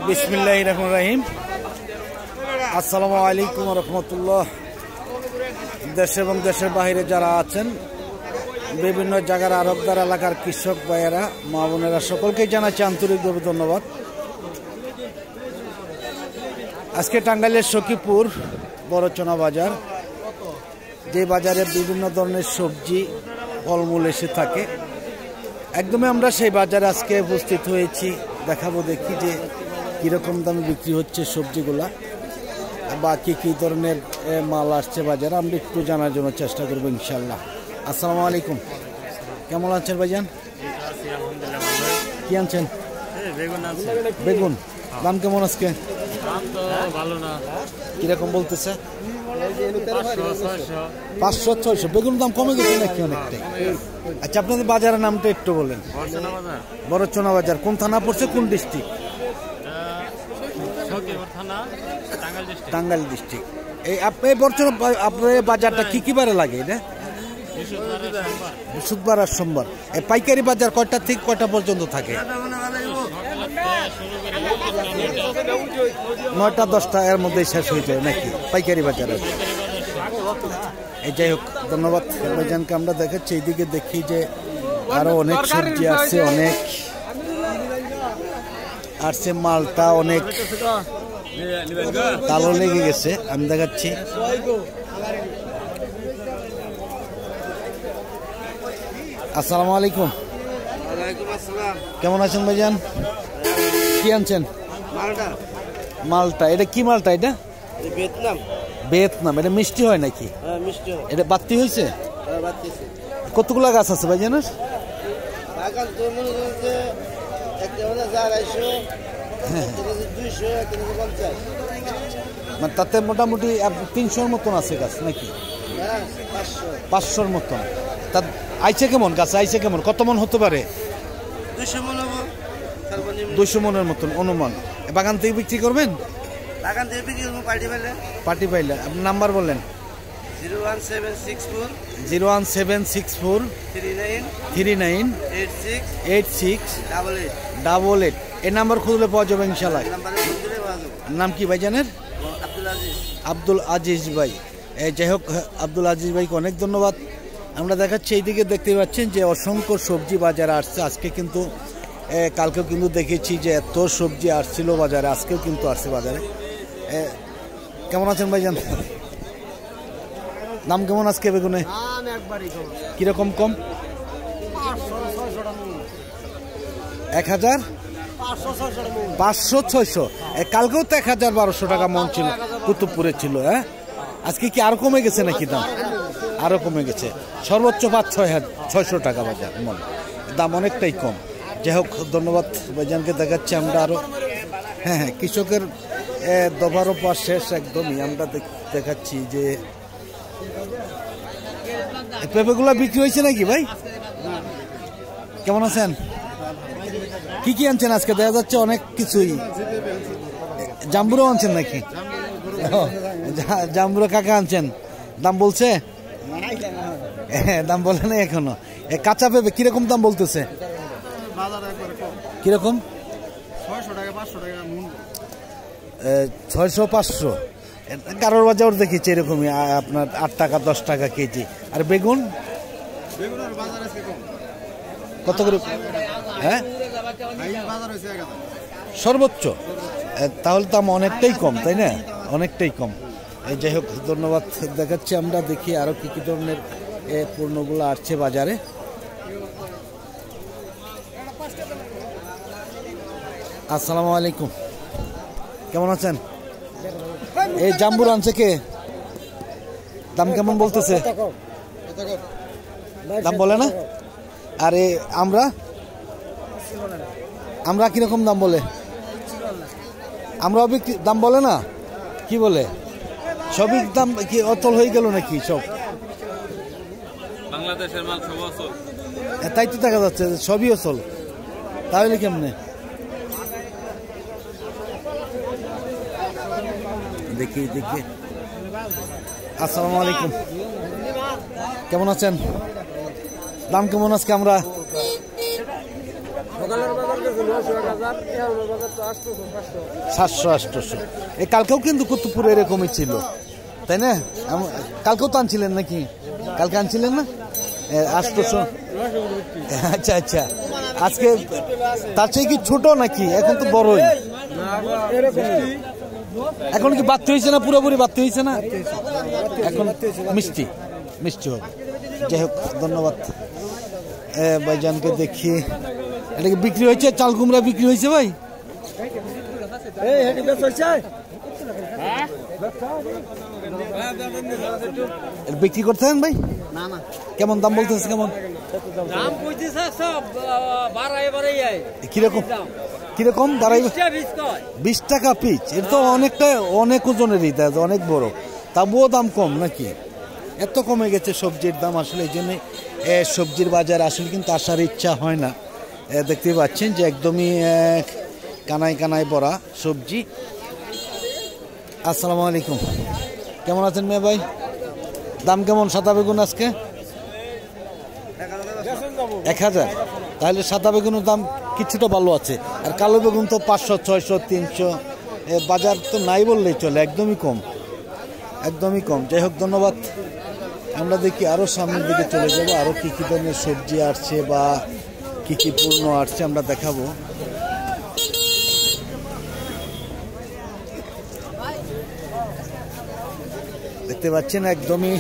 বিসমিল্লাহির রহমানির রহিম। আসসালামু আলাইকুম ওয়া রাহমাতুল্লাহ। দেশ এবং দেশের বাইরে যারা আছেন, বিভিন্ন জায়গার আরবদার এলাকার কৃষক ভাইয়েরা, মা বোনেরা, সকলকেই জানাচ্ছি আন্তরিকভাবে ধন্যবাদ। আজকে টাঙ্গাইলের সখীপুর বড়চনা বাজার, যে বাজারে বিভিন্ন ধরনের সবজি ফলমূল এসে থাকে, একদমই আমরা সেই বাজারে আজকে উপস্থিত হয়েছি। দেখাবো, দেখি যে কীরকম দামে বিক্রি হচ্ছে সবজিগুলা বা কী ধরনের মাল আসছে বাজারে, আমরা একটু জানার জন্য চেষ্টা করবো ইনশাল্লাহ। আসসালামু আলাইকুম, কেমন আছেন ভাইজান? কি আনছেন? বেগুন। দাম কেমন আজকে? কিরকম বলতেছে? 500-600। বেগুন দাম কমে গেছে নাকি অনেকটাই? আচ্ছা, আপনাদের বাজারের নামটা একটু বলেন। বড়চনা বাজার কোন থানা পড়ছে, কোন ডিস্ট্রিক্ট? টাঙ্গাইল ডিস্ট্রিক্ট। এই বড়চনা আপনার বাজারটা কি বারে লাগে? এটা বৃহস্পতিবার আর সোমবার। এই পাইকারি বাজার কয়টা থেকে কয়টা পর্যন্ত থাকে? 9টা-10টা এর মধ্যে শেষ হয়ে যায় নাকি পাইকারি বাজারে? এই যাই হোক, ধন্যবাদ ভাইজানকে। আমরা দেখাচ্ছি এইদিকে, দেখি যে আরো অনেক সবজি আসছে, অনেক আসছে, মালটা অনেক কালো লেগে গেছে। আমি দেখাচ্ছি। আসসালামু আলাইকুম। কেমন আছেন ভাইজান? কি আনছেন? মালটা। এটা কি মালটা? এটা ভিয়েতনাম। এটা মিষ্টি হয় নাকি? এটা বাতি হয়েছে? কতগুলা গাছ আছে ভাইজানের? মানে তাতে মোটামুটি 300-র মতন আছে গাছ নাকি? 500-র মতন। তা আইছে কেমন গাছ? আইছে কেমন? কত মন হতে পারে? 200 মনের মতন অনুমান। বাগান থেকে বিক্রি করবেন? বাগান থেকে বিক্রি করবো পার্টি পাইলে। আপনার নাম্বার বলেন। 01764 39 8688। এই নাম্বার খুঁজলে পাওয়া যাবে ইনশাল্লাহ। নাম কি ভাইজানের? আব্দুল আজিজ ভাই। যাই হোক, আব্দুল আজিজ ভাইকে অনেক ধন্যবাদ। আমরা দেখাচ্ছি এইদিকে, দেখতে পাচ্ছেন যে অসংখ্য সবজি বাজারে আসছে। আজকে কিন্তু, কালকেও কিন্তু দেখেছি যে এত সবজি আসছিল বাজারে, আজকেও কিন্তু আসছে বাজারে। কেমন আছেন ভাইজান? দাম কেমন আজকে বেগুনে? কিরকম কম? 1500-600। কালকেও তো 1000-1200 টাকা মন ছিল, কুতুবপুরে ছিল। হ্যাঁ, আজকে কি আরো কমে গেছে নাকি দাম? আরো কমে গেছে। সর্বোচ্চ 500-600 টাকা বাজার মন, দাম অনেকটাই কম। যাই হোক, ধন্যবাদ ভাইজানকে। দেখাচ্ছি আমরা আরো। হ্যাঁ, কৃষকের দফারও পা শেষ একদমই। আমরা দেখাচ্ছি যে পেঁপেগুলা বিক্রি হয়েছে নাকি ভাই? কেমন আছেন? কি আনছেন আজকে? দেখা যাচ্ছে অনেক কিছুই। জাম্বুরও আনছেন নাকি? জাম্বুরো কাকা আনছেন। দাম বলছে? দাম বলে নাই এখনো। কাঁচা পেঁপে কিরকম দাম বলতেছে? কিরকম? 600-500। কারোর বাজার দেখেছি এরকমই, আপনার 8 টাকা 10 টাকা কেজি। আর বেগুন কত করে? হ্যাঁ, সর্বোচ্চ। তাহলে দাম অনেকটাই কম, তাই না? অনেকটাই কম। যাই হোক, ধন্যবাদ। দেখাচ্ছি আমরা, দেখি আরো কি ধরনের পণ্যগুলো আসছে বাজারে। আসসালামু আলাইকুম, কেমন আছেন? এই জাম্বুর আনছে কে? দাম কেমন বলতেছে? দাম বলে না। আরে আমরা কিরকম দাম বলে? আমরা দাম বলে না, কি বলে? সবই দাম কি অচল হয়ে গেল নাকি সব? বাংলাদেশের মাল সব অচল। তাই তো দেখা যাচ্ছে সবই অচল। তাহলে কেমনে? দেখি। আসসালামু আলাইকুম, কেমন আছেন? দাম কেমন আজকে? আমরা 700-800। এই কালকেও কিন্তু কুতুবপুরে এরকমই ছিল, তাই না? কালকেও তো আনছিলেন নাকি? কালকে আনছিলেন না? 800। আচ্ছা আচ্ছা, আজকে তার চেয়ে কি ছোট নাকি? এখন তো বড়ই। এখন কি বাড়তে হয়েছে না? পুরোপুরি বাড়তে হয়েছে না? এখন মিষ্টি মিষ্টি হবে। যাই হোক, ধন্যবাদ ভাইজানকে। দেখি এটা কি বিক্রি হয়েছে? চাল কুমড়া বিক্রি হয়েছে ভাই? বিক্রি করতেছেন ভাই? না না, কেমন দাম বলতেছে? কেমন দাম কইতেছে সব কিরকম কিরকম বাড়াই? 20 টাকা পিস। এটা তো অনেক ওজনেরই, অনেক বড়, তবুও দাম কম নাকি? এত কমে গেছে সবজির দাম। আসলে এই জন্যই সবজির বাজার আসলে কিন্তু আসার ইচ্ছা হয় না। দেখতে পাচ্ছেন যে একদমই কানায় কানায় ভরা সবজি। আসসালামু আলাইকুম, কেমন আছেন মেয়ে ভাই? দাম কেমন সাদা বেগুন আজকে? 1000। তাহলে সাদা বেগুনের দাম কিছুটা ভালো আছে, আর কালো বেগুন তো 500, 600, 300। বাজার তো নাই বললেই চলে, একদমই কম, একদমই কম। যাই হোক, ধন্যবাদ। আমরা দেখি আরও সামনের দিকে চলে যাবো, আরও কী কী ধরনের সবজি আসছে বা কী কী পণ্য আসছে আমরা দেখাবো। দেখতে পাচ্ছেন একদমই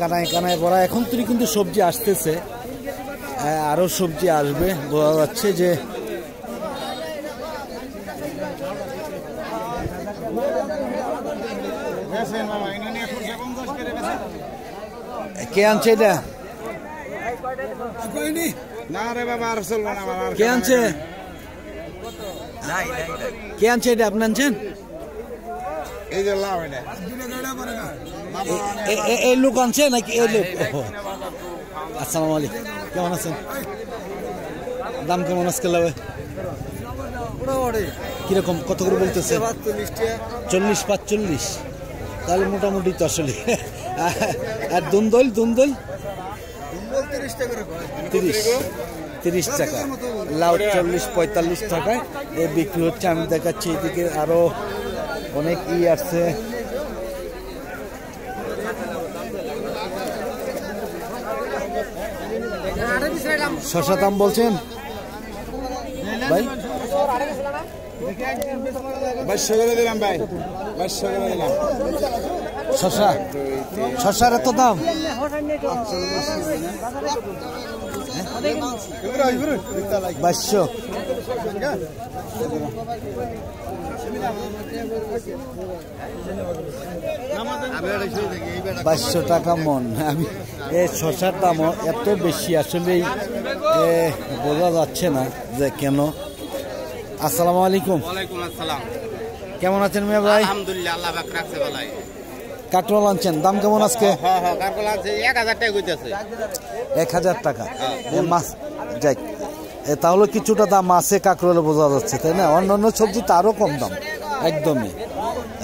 কানায় কানায় ভরা। এখন তুই কিন্তু সবজি আসতেছে, আরও সবজি আসবে, বোঝা যাচ্ছে যে কে আনছে এটা? কে আনছে? কে আনছে এটা? আপনি আনছেন? এই লোক আনছে নাকি? এই লোক। আসসালামু আলাইকুম, কেমন আছেন? দাম কেমন আজকে লাগবে? কিরকম, কত করে বলতেছে? 40-45। তাহলে মোটামুটি তো আসলে। আর দুন্দল 30 টাকা, লাউ 40-45 টাকায় বিক্রি হচ্ছে। আমি দেখাচ্ছি এদিকে আরো অনেক আছে। শসা দাম বলছেন ভাই? 2200 করে দিলাম ভাই, 2200 করে দিলাম। শসার এত দাম? 2200। 2200 টাকা মন। আমি এই শসার দাম এত বেশি আসলেই বোঝা যাচ্ছে না যে কেন। আসসালামু আলাইকুম। ওয়ালাইকুম আসসালাম। কেমন আছেন মেয়ে ভাই? আলহামদুলিল্লাহ, আল্লাহ পাক রাখছে ভালাই। কাটরোল আনছেন, দাম কেমন আজকে? হ্যাঁ, কাটরোল আছে 1000 টাকা কইতাছে। 1000 টাকা মাছ। যাই, তাহলে কিছুটা দাম আছে কাকরোলে, বোঝা যাচ্ছে, তাই না? অন্যান্য সবজি তো আরও কম দাম, একদমই।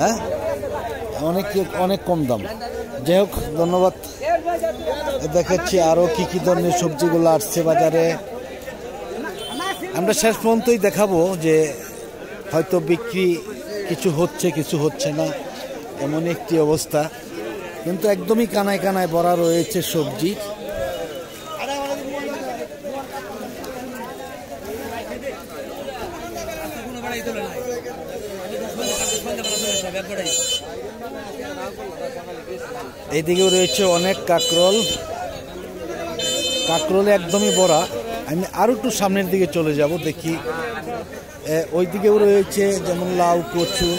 হ্যাঁ, অনেক কম দাম। যাই হোক, ধন্যবাদ। দেখাচ্ছি আরও কী কী ধরনের সবজিগুলো আসছে বাজারে। আমরা শেষ পর্যন্তই দেখাবো যে হয়তো বিক্রি কিছু হচ্ছে, কিছু হচ্ছে না, এমন একটি অবস্থা। কিন্তু একদমই কানায় কানায় ভরা রয়েছে সবজি। এইদিকেও রয়েছে অনেক কাকরোল, কাকরোলে একদমই ভরা। আমি আরো একটু সামনের দিকে চলে যাব, দেখি ওই দিকেও রয়েছে যেমন লাউ, কচু।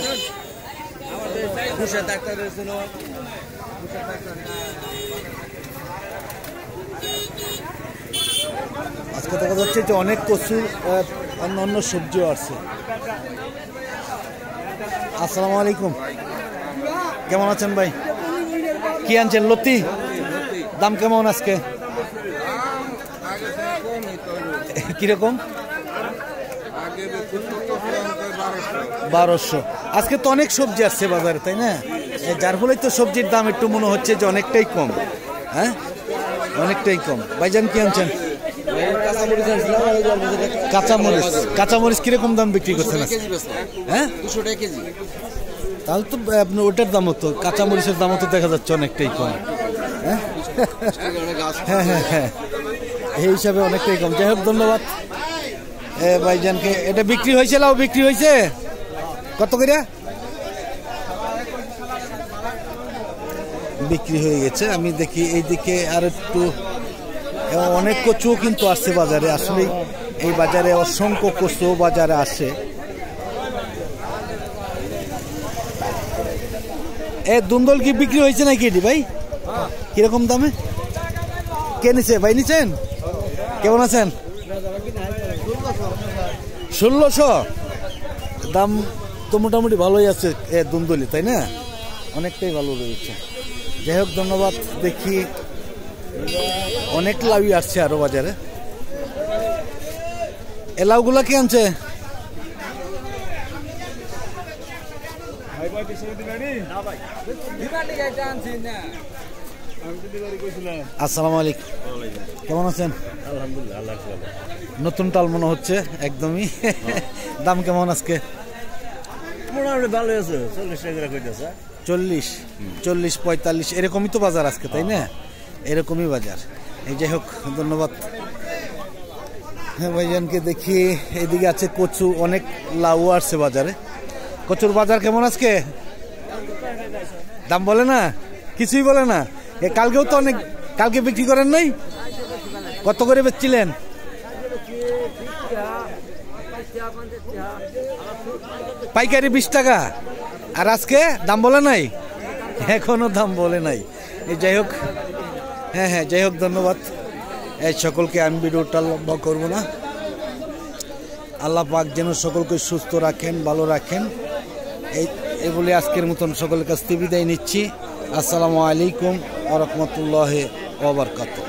আজকে দেখা যাচ্ছে যে অনেক কচু, অন্য সবজিও আছে। আসসালামু আলাইকুম, কেমন আছেন ভাই? কি আনছেন? লতি। দাম কেমন আজকে? কিরকম? 1200। আজকে তো অনেক সবজি আসছে বাজারে, তাই না? যার ফলে তো সবজির দাম একটু মনে হচ্ছে যে অনেকটাই কম। হ্যাঁ, অনেকটাই কম। ভাইজান কি আনছেন? কাঁচামরিচ কিরকম দাম বিক্রি করছেন? হ্যাঁ, 200 টাকা কেজি। তাহলে তো আপনার ওটার দামও তো, কাঁচামরিচের দামও তো দেখা যাচ্ছে অনেকটাই কম। হ্যাঁ হ্যাঁ হ্যাঁ হ্যাঁ, এই হিসাবে অনেকটাই কম। যাই হোক, ধন্যবাদ ভাইজানকে। এটা বিক্রি হয়েছে, লাউ বিক্রি হয়েছে কত করে? বিক্রি হয়ে গেছে। আমি দেখি এইদিকে আর একটু, অনেক কচুও কিন্তু আসছে বাজারে। আসলে এই বাজারে অসংখ্য কচু বাজারে আসে। দুন্দল কি বিক্রি হয়েছে নাকি এটি ভাই? কিরকম দামে কে নিছে ভাই? নিছেন? কেমন আছেন? 1600 দাম তো মোটামুটি ভালোই আছে দুন্দলি, তাই না? অনেকটাই ভালো রয়েছে। যাই হোক, ধন্যবাদ। দেখি অনেক লাউই আসছে আরো বাজারে। এ লাউগুলা কি আনছে? আসসালামু আলাইকুম, কেমন আছেন? নতুন টাল মনে হচ্ছে একদমই। দাম কেমন আজকে? মোটামুটি ভালো আছে, 40 টাকা কইতেছে। 40, 45 এরকমই তো বাজার আজকে, তাই না? এরকমই বাজার। এই যাই হোক, ধন্যবাদ। হ্যাঁ ভাইজানকে দেখি। এদিকে আছে কচু, অনেক লাউ আসছে বাজারে। কচুর বাজার কেমন আজকে? দাম বলে না, কিছুই বলে না। কালকেও তো অনেক, কালকে বিক্রি করেন নাই? কত করে বেচছিলেন? পাইকারি 20 টাকা। আর আজকে দাম বলে নাই? এখনো দাম বলে নাই। এই যাই হোক, হ্যাঁ হ্যাঁ, যাই হোক, ধন্যবাদ। এই সকলকে আমি ভিডিওটা লম্বা করবো না। আল্লাহ পাক যেন সকলকে সুস্থ রাখেন, ভালো রাখেন। এই বলে আজকের মতন সকলের কাছ থেকে বিদায় নিচ্ছি। আসসালামু আলাইকুম ওয়া রাহমাতুল্লাহি ওয়া বারাকাতুহু।